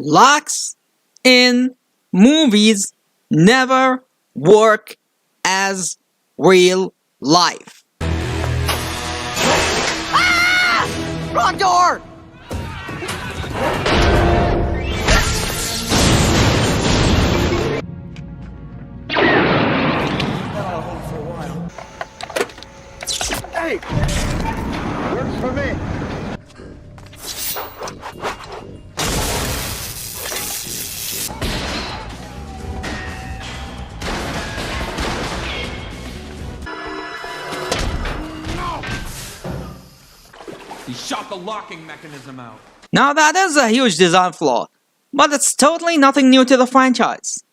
Locks in movies never work as real life. Ah! Wrong door! That'll hold for a while. Hey! Works for me. He shot the locking mechanism out. Now that is a huge design flaw, but it's totally nothing new to the franchise.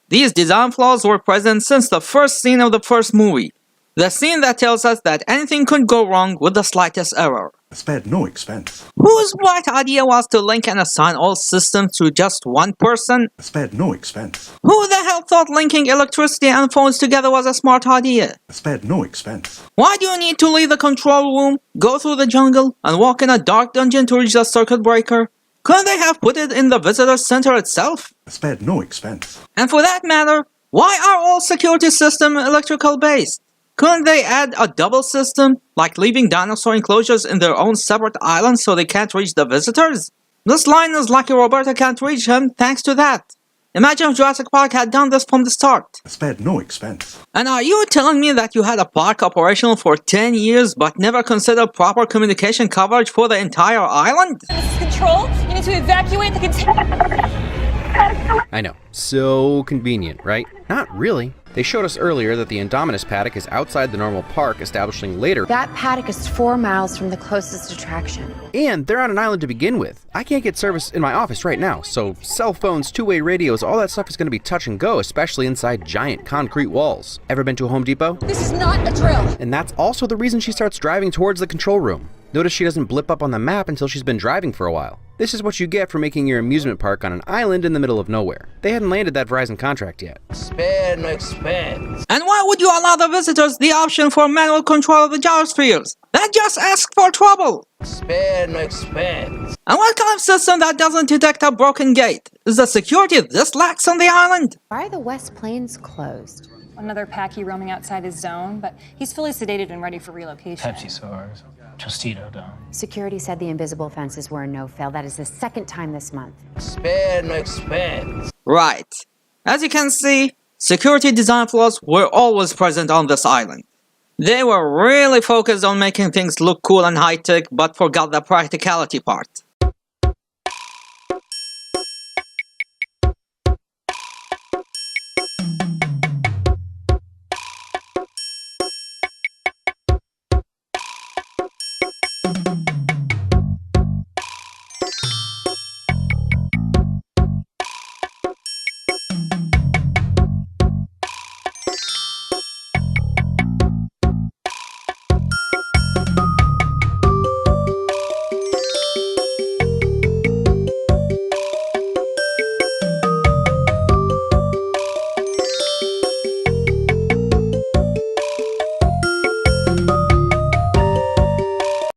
These design flaws were present since the first scene of the first movie. The scene that tells us that anything could go wrong with the slightest error. Spared no expense. Whose bright idea was to link and assign all systems to just one person? Spared no expense. Who the hell thought linking electricity and phones together was a smart idea? Spared no expense. Why do you need to leave the control room, go through the jungle, and walk in a dark dungeon to reach the circuit breaker? Couldn't they have put it in the visitor center itself? Spared no expense. And for that matter, why are all security systems electrical based? Couldn't they add a double system, like leaving dinosaur enclosures in their own separate islands so they can't reach the visitors? This line is lucky Roberta can't reach him thanks to that. Imagine if Jurassic Park had done this from the start. Spared no expense. And are you telling me that you had a park operational for 10 years but never considered proper communication coverage for the entire island? This is control. You need to evacuate the container. I know. So convenient, right? Not really. They showed us earlier that the Indominus paddock is outside the normal park, establishing later that paddock is 4 miles from the closest attraction. and they're on an island to begin with. I can't get service in my office right now, so cell phones, two-way radios, all that stuff is going to be touch and go, especially inside giant concrete walls. Ever been to a Home Depot? This is not a drill. And that's also the reason she starts driving towards the control room. Notice she doesn't blip up on the map until she's been driving for a while. This is what you get for making your amusement park on an island in the middle of nowhere. They hadn't landed that Verizon contract yet. Spare no expense. And why would you allow the visitors the option for manual control of the gyrospheres? That just asks for trouble! Spare no expense. And what kind of system that doesn't detect a broken gate? Is the security this lax on the island? Why are the West Plains closed? Another packy roaming outside his zone, but he's fully sedated and ready for relocation. Pepsi SARS, Tostito Dome. Security said the invisible fences were a no-fail. That is the second time this month. Spare no expense. Right. As you can see, security design flaws were always present on this island. They were really focused on making things look cool and high-tech, but forgot the practicality part.